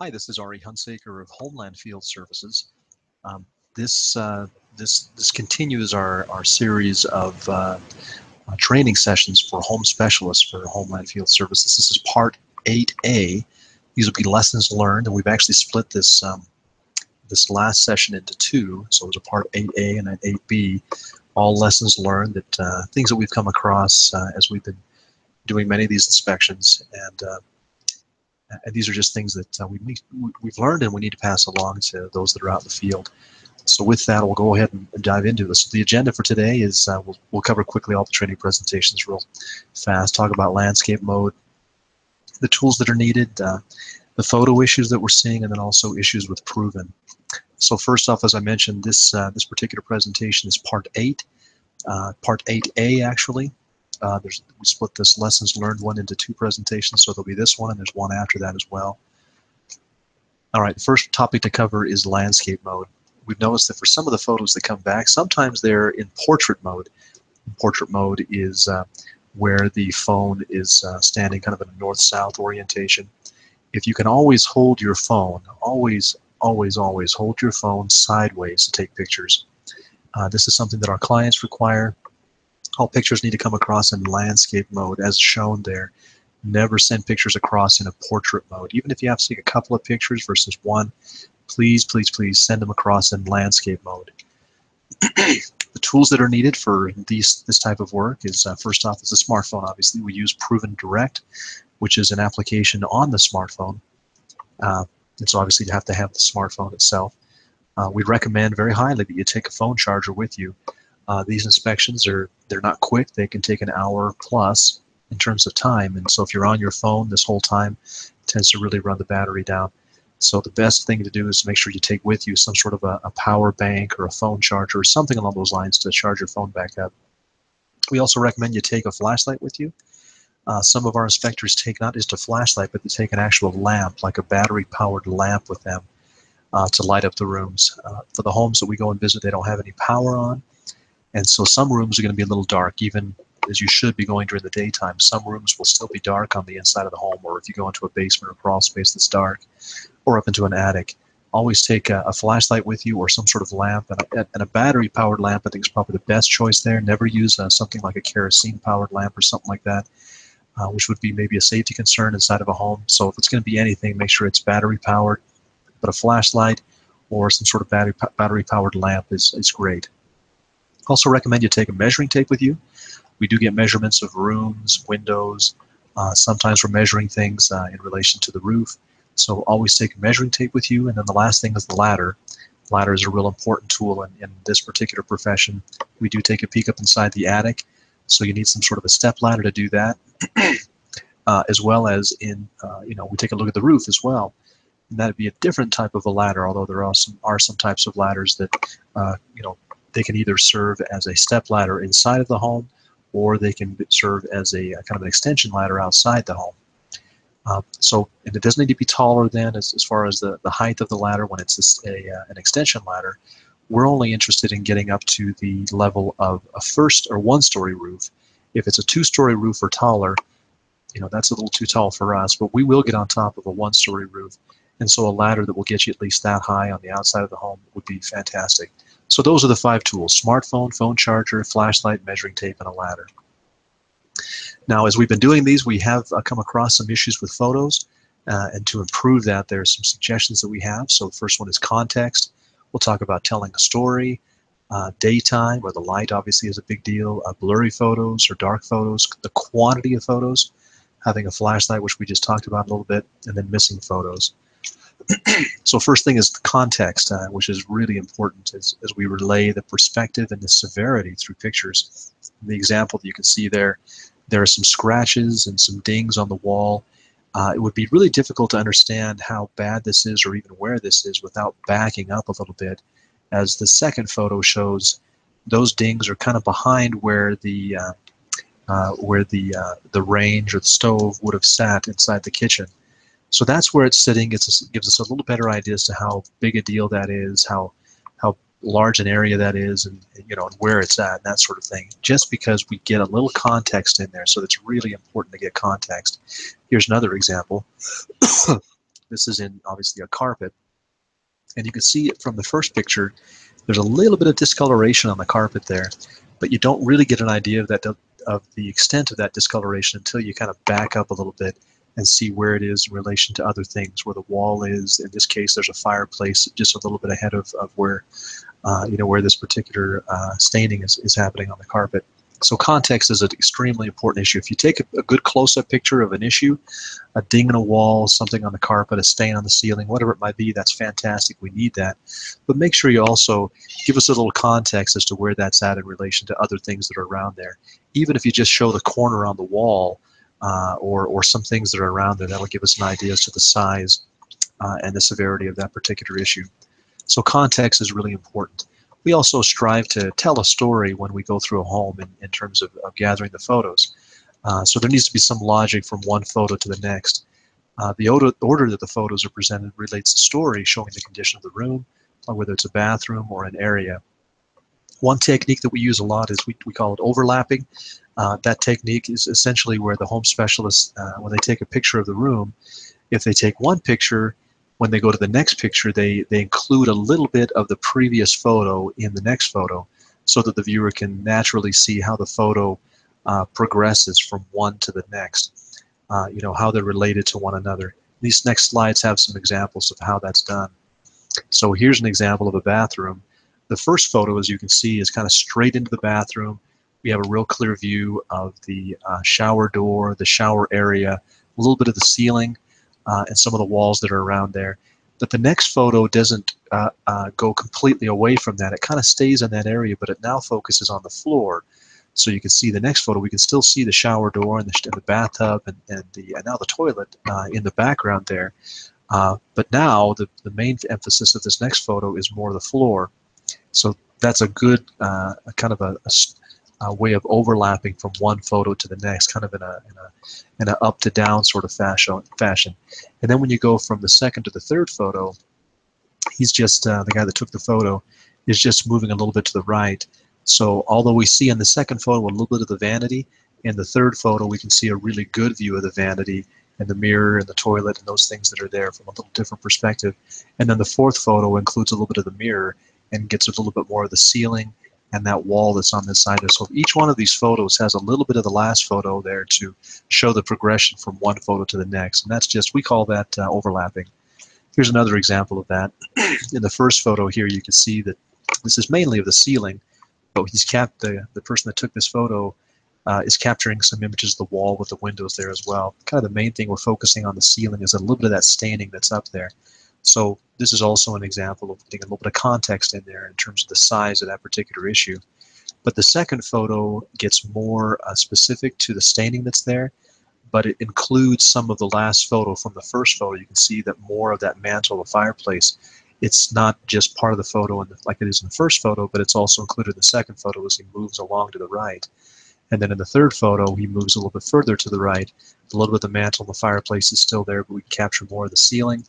Hi, this is Ari Hunsaker of Homeland Field Services. Um, this continues our series of training sessions for home specialists for Homeland Field Services. This is part 8A. These will be lessons learned, and we've actually split this last session into two. So there's a part 8A and an 8B, all lessons learned, that things that we've come across as we've been doing many of these inspections, and these are just things that we've learned and we need to pass along to those that are out in the field. So with that, we'll go ahead and dive into this. So the agenda for today is we'll cover quickly all the training presentations real fast, talk about landscape mode, the tools that are needed, the photo issues that we're seeing, and then also issues with proven. So first off, as I mentioned, this particular presentation is part 8, part 8A actually. We split this lessons learned one into two presentations, so there'll be this one and there's one after that as well. All right, the first topic to cover is landscape mode. We've noticed that for some of the photos that come back, sometimes they're in portrait mode. Portrait mode is where the phone is standing kind of in a north-south orientation. If you can always hold your phone, always hold your phone sideways to take pictures. This is something that our clients require. All pictures need to come across in landscape mode as shown there. Never send pictures across in a portrait mode. Even if you have to take a couple of pictures versus one, please send them across in landscape mode. The tools that are needed for this type of work is first off is a smartphone. Obviously, we use Proven Direct, which is an application on the smartphone. And so obviously you have to have the smartphone itself. We recommend very highly that you take a phone charger with you. These inspections they're not quick. They can take an hour plus in terms of time, and so if you're on your phone this whole time, it tends to really run the battery down. So the best thing to do is to make sure you take with you some sort of a power bank or a phone charger or something along those lines to charge your phone back up. We also recommend you take a flashlight with you. Some of our inspectors take not just a flashlight, but they take an actual lamp, like a battery-powered lamp with them to light up the rooms. For the homes that we go and visit, they don't have any power on. And so some rooms are going to be a little dark, even as you should be going during the daytime. Some rooms will still be dark on the inside of the home, or if you go into a basement or crawl space that's dark, or up into an attic. Always take a flashlight with you or some sort of lamp, and a battery-powered lamp I think is probably the best choice there. Never use something like a kerosene-powered lamp or something like that, which would be maybe a safety concern inside of a home. So if it's going to be anything, make sure it's battery-powered, but a flashlight or some sort of battery-powered lamp is great. Also recommend you take a measuring tape with you. We do get measurements of rooms, windows. Sometimes we're measuring things in relation to the roof. So always take a measuring tape with you. And then the last thing is the ladder. Ladder is a real important tool in this particular profession. We do take a peek up inside the attic, so you need some sort of a step ladder to do that, as well as we take a look at the roof as well. And that'd be a different type of a ladder, although there are some types of ladders that they can either serve as a step ladder inside of the home, or they can serve as a kind of an extension ladder outside the home. And it doesn't need to be taller than as far as the height of the ladder when it's an extension ladder. We're only interested in getting up to the level of a first or one-story roof. If it's a two-story roof or taller, that's a little too tall for us, but we will get on top of a one-story roof. And so a ladder that will get you at least that high on the outside of the home would be fantastic. So those are the 5 tools: smartphone, phone charger, flashlight, measuring tape, and a ladder. Now, as we've been doing these, we have come across some issues with photos, and to improve that, there are some suggestions that we have. So the first one is context. We'll talk about telling a story, daytime, where the light obviously is a big deal, blurry photos or dark photos, the quantity of photos, having a flashlight, which we just talked about a little bit, and then missing photos. So first thing is the context, which is really important as we relay the perspective and the severity through pictures. In the example that you can see there are some scratches and some dings on the wall. It would be really difficult to understand how bad this is or even where this is without backing up a little bit. As the second photo shows, those dings are kind of behind where the range or the stove would have sat inside the kitchen. So that's where it's sitting. Gives us a little better idea as to how big a deal that is, how large an area that is, and where it's at, and that sort of thing. Just because we get a little context in there, so it's really important to get context. Here's another example. This is in obviously a carpet, and you can see it from the first picture. There's a little bit of discoloration on the carpet there, but you don't really get an idea of that, of the extent of that discoloration until you kind of back up a little bit and see where it is in relation to other things, where the wall is. In this case, there's a fireplace just a little bit ahead of where where this particular staining is happening on the carpet. So context is an extremely important issue. If you take a good close-up picture of an issue, a ding in a wall, something on the carpet, a stain on the ceiling, whatever it might be, that's fantastic. We need that. But make sure you also give us a little context as to where that's at in relation to other things that are around there. Even if you just show the corner on the wall or some things that are around there, that'll give us an idea as to the size and the severity of that particular issue. So context is really important. We also strive to tell a story when we go through a home in terms of gathering the photos. So there needs to be some logic from one photo to the next. The order that the photos are presented relates to story, showing the condition of the room, whether it's a bathroom or an area. One technique that we use a lot is we call it overlapping. That technique is essentially where the home specialist, when they take a picture of the room, if they take one picture, when they go to the next picture, they include a little bit of the previous photo in the next photo so that the viewer can naturally see how the photo progresses from one to the next, how they're related to one another. These next slides have some examples of how that's done. So here's an example of a bathroom. The first photo, as you can see, is kind of straight into the bathroom. We have a real clear view of the shower door, the shower area, a little bit of the ceiling, and some of the walls that are around there. But the next photo doesn't go completely away from that. It kind of stays in that area, but it now focuses on the floor. So you can see the next photo, we can still see the shower door and the bathtub and now the toilet in the background there. But now the main emphasis of this next photo is more the floor. So that's a good kind of a way of overlapping from one photo to the next, kind of in a up to down sort of fashion. And then when you go from the second to the third photo, he's just the guy that took the photo is just moving a little bit to the right. So although we see in the second photo a little bit of the vanity, in the third photo we can see a really good view of the vanity and the mirror and the toilet and those things that are there from a little different perspective. And then the fourth photo includes a little bit of the mirror and gets a little bit more of the ceiling and that wall that's on this side. So each one of these photos has a little bit of the last photo there to show the progression from one photo to the next. And that's just, we call that overlapping. Here's another example of that. In the first photo here, you can see that this is mainly of the ceiling. So he's the person that took this photo is capturing some images of the wall with the windows there as well. Kind of the main thing we're focusing on the ceiling is a little bit of that staining that's up there. So this is also an example of putting a little bit of context in there in terms of the size of that particular issue. But the second photo gets more specific to the staining that's there, but it includes some of the last photo from the first photo. You can see that more of that mantle, the fireplace, it's not just part of the photo like it is in the first photo, but it's also included in the second photo as he moves along to the right. And then in the third photo, he moves a little bit further to the right. A little bit of the mantle and the fireplace is still there, but we can capture more of the ceiling,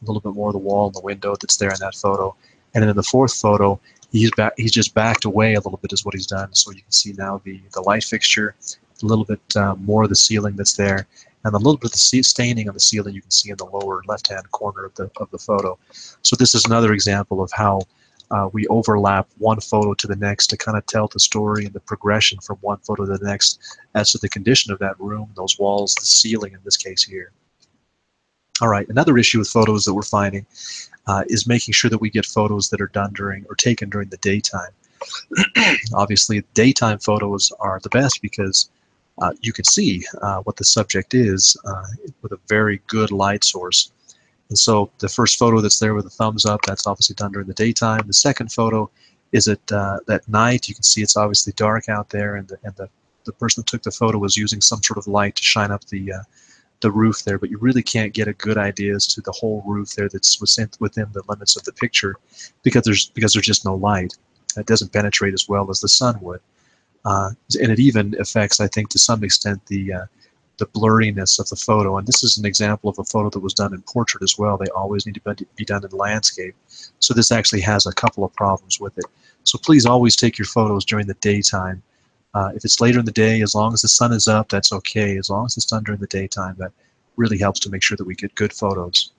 a little bit more of the wall and the window that's there in that photo. And then in the fourth photo, he's just backed away a little bit is what he's done. So you can see now the light fixture, a little bit more of the ceiling that's there, and a little bit of the staining on the ceiling you can see in the lower left-hand corner of the photo. So this is another example of how we overlap one photo to the next to kind of tell the story and the progression from one photo to the next as to the condition of that room, those walls, the ceiling in this case here. All right, another issue with photos that we're finding is making sure that we get photos that are done during or taken during the daytime. Obviously, daytime photos are the best because you can see what the subject is with a very good light source. And so the first photo that's there with the thumbs up, that's obviously done during the daytime. The second photo is at night. You can see it's obviously dark out there, and the person that took the photo was using some sort of light to shine up the roof there, but you really can't get a good idea as to the whole roof there that's within the limits of the picture because there's just no light. It doesn't penetrate as well as the sun would. And it even affects, I think, to some extent the blurriness of the photo. And this is an example of a photo that was done in portrait as well. They always need to be done in landscape. So this actually has a couple of problems with it. So please always take your photos during the daytime. If it's later in the day, as long as the sun is up, that's okay. As long as it's done during the daytime, that really helps to make sure that we get good photos.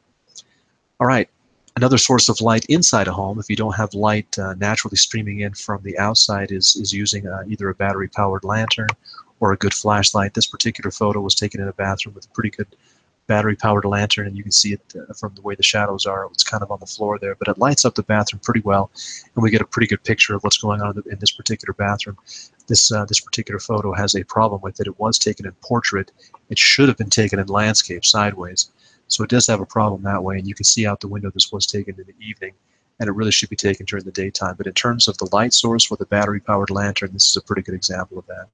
All right, another source of light inside a home, if you don't have light naturally streaming in from the outside, is using either a battery-powered lantern or a good flashlight. This particular photo was taken in a bathroom with a pretty good battery-powered lantern, and you can see it from the way the shadows are. It's kind of on the floor there, but it lights up the bathroom pretty well, and we get a pretty good picture of what's going on in this particular bathroom. This particular photo has a problem with it. It was taken in portrait. It should have been taken in landscape, sideways. So it does have a problem that way, and you can see out the window this was taken in the evening, and it really should be taken during the daytime. But in terms of the light source with a battery-powered lantern, this is a pretty good example of that.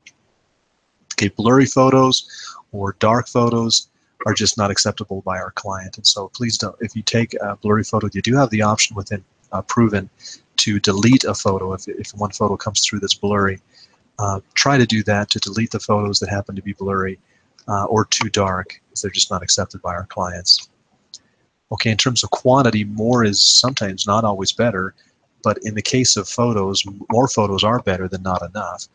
Okay, blurry photos or dark photos are just not acceptable by our client. And so please don't, if you take a blurry photo, you do have the option within Proven to delete a photo if one photo comes through that's blurry. Try to do that, to delete the photos that happen to be blurry or too dark, because they're just not accepted by our clients. Okay, in terms of quantity, more is sometimes not always better, but in the case of photos, more photos are better than not enough.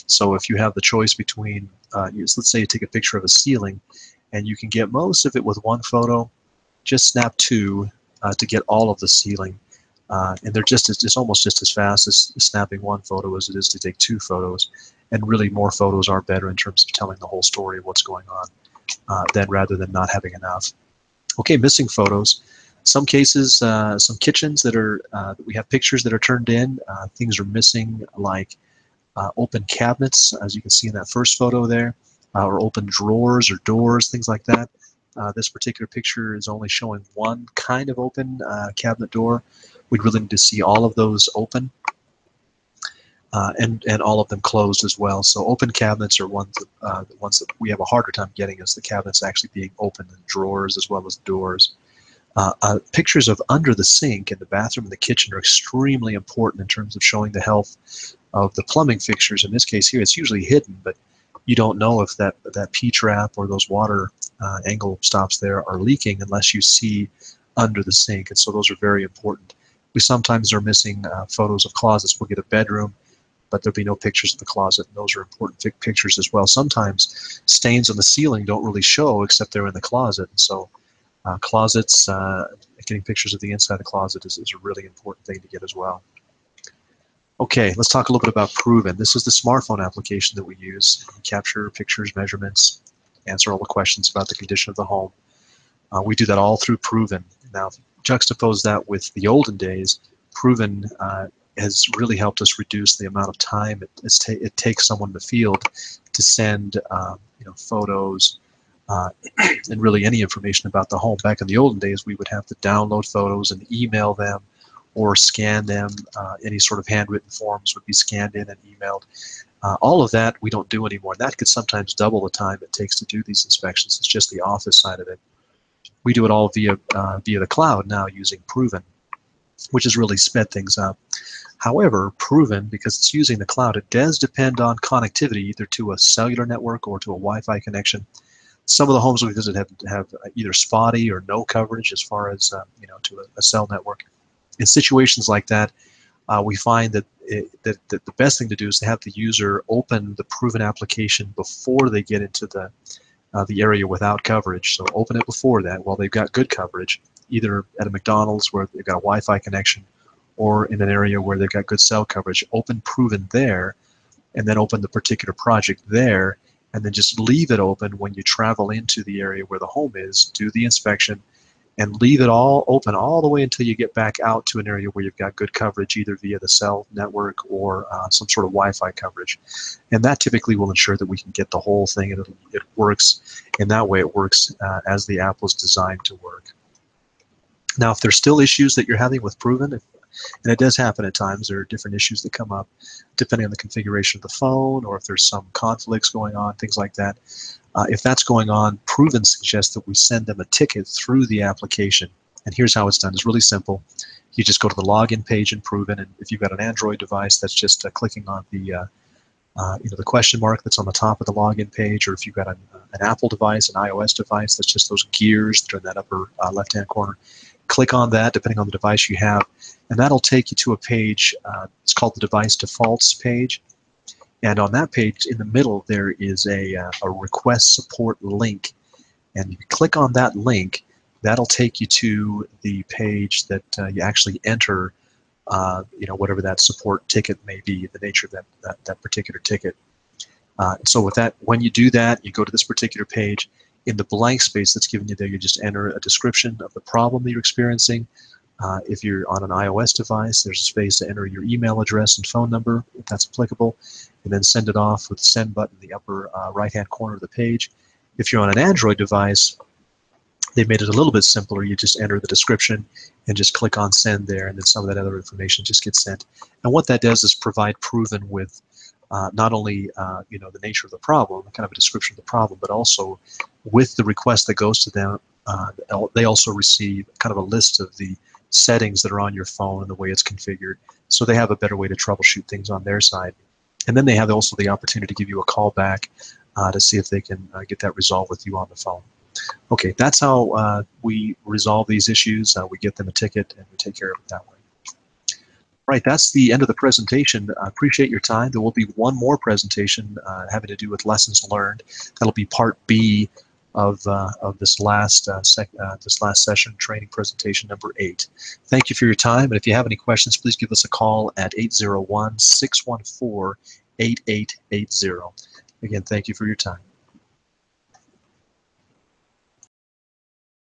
So if you have the choice between, let's say you take a picture of a ceiling and you can get most of it with one photo, just snap two to get all of the ceiling. And they're it's almost just as fast as snapping one photo as it is to take two photos. And really more photos are better in terms of telling the whole story of what's going on rather than not having enough. Okay, missing photos. Some cases, some kitchens that we have pictures that are turned in, things are missing, like open cabinets, as you can see in that first photo there, or open drawers or doors, things like that. This particular picture is only showing one kind of open cabinet door. We'd really need to see all of those open and all of them closed as well. So open cabinets are the ones that we have a harder time getting, is the cabinets actually being open, and drawers as well as doors. Pictures of under the sink in the bathroom and the kitchen are extremely important in terms of showing the health of the plumbing fixtures. In this case here, it's usually hidden, but you don't know if that P-trap or those water angle stops there are leaking unless you see under the sink, and so those are very important. We sometimes are missing photos of closets. We'll get a bedroom, but there'll be no pictures of the closet, and those are important pictures as well. Sometimes stains on the ceiling don't really show except they're in the closet, and so closets, getting pictures of the inside of the closet is a really important thing to get as well. Okay, let's talk a little bit about Proven. This is the smartphone application that we use. We capture pictures, measurements, answer all the questions about the condition of the home. We do that all through Proven. Now, if you juxtapose that with the olden days, Proven has really helped us reduce the amount of time it takes someone in the field to send photos and really any information about the home. Back in the olden days, we would have to download photos and email them or scan them. Any sort of handwritten forms would be scanned in and emailed. All of that we don't do anymore. That could sometimes double the time it takes to do these inspections. It's just the office side of it. We do it all via the cloud now using Proven, which has really sped things up. However, Proven, because it's using the cloud, it does depend on connectivity, either to a cellular network or to a Wi-Fi connection. Some of the homes we visit have either spotty or no coverage as far as to a cell network. In situations like that, we find that the best thing to do is to have the user open the Proven application before they get into the area without coverage. So open it before that while they've got good coverage, either at a McDonald's where they've got a Wi-Fi connection or in an area where they've got good cell coverage. Open Proven there, and then open the particular project there, and then just leave it open when you travel into the area where the home is, do the inspection, and leave it all open all the way until you get back out to an area where you've got good coverage, either via the cell network or some sort of Wi-Fi coverage. And that typically will ensure that we can get the whole thing, and it works. In that way, it works as the app was designed to work. Now, if there's still issues that you're having with Proven, and it does happen at times, there are different issues that come up depending on the configuration of the phone, or if there's some conflicts going on, things like that. If that's going on, Proven suggests that we send them a ticket through the application. And here's how it's done. It's really simple. You just go to the login page in Proven, and if you've got an Android device, that's just clicking on the question mark that's on the top of the login page, or if you've got an Apple device, an iOS device, that's just those gears that are in that upper left-hand corner. Click on that, depending on the device you have, and that'll take you to a page. It's called the Device Defaults page. And on that page, in the middle, there is a request support link. And you click on that link, that'll take you to the page that you actually enter, whatever that support ticket may be, the nature of that particular ticket. So with that, when you do that, you go to this particular page. In the blank space that's given you there, you just enter a description of the problem that you're experiencing. If you're on an iOS device, there's a space to enter your email address and phone number, if that's applicable, and then send it off with the send button in the upper right-hand corner of the page. If you're on an Android device, they've made it a little bit simpler. You just enter the description and just click on send there, and then some of that other information just gets sent. And what that does is provide proven with not only the nature of the problem, kind of a description of the problem, but also with the request that goes to them, they also receive kind of a list of the settings that are on your phone and the way it's configured, so they have a better way to troubleshoot things on their side. And then they have also the opportunity to give you a call back to see if they can get that resolved with you on the phone. Okay, that's how we resolve these issues. We get them a ticket and we take care of it that way. Right, that's the end of the presentation. I appreciate your time. There will be one more presentation having to do with lessons learned. That'll be part B of this last session, training presentation number 8. Thank you for your time, and if you have any questions, please give us a call at 801-614-8880. Again, thank you for your time.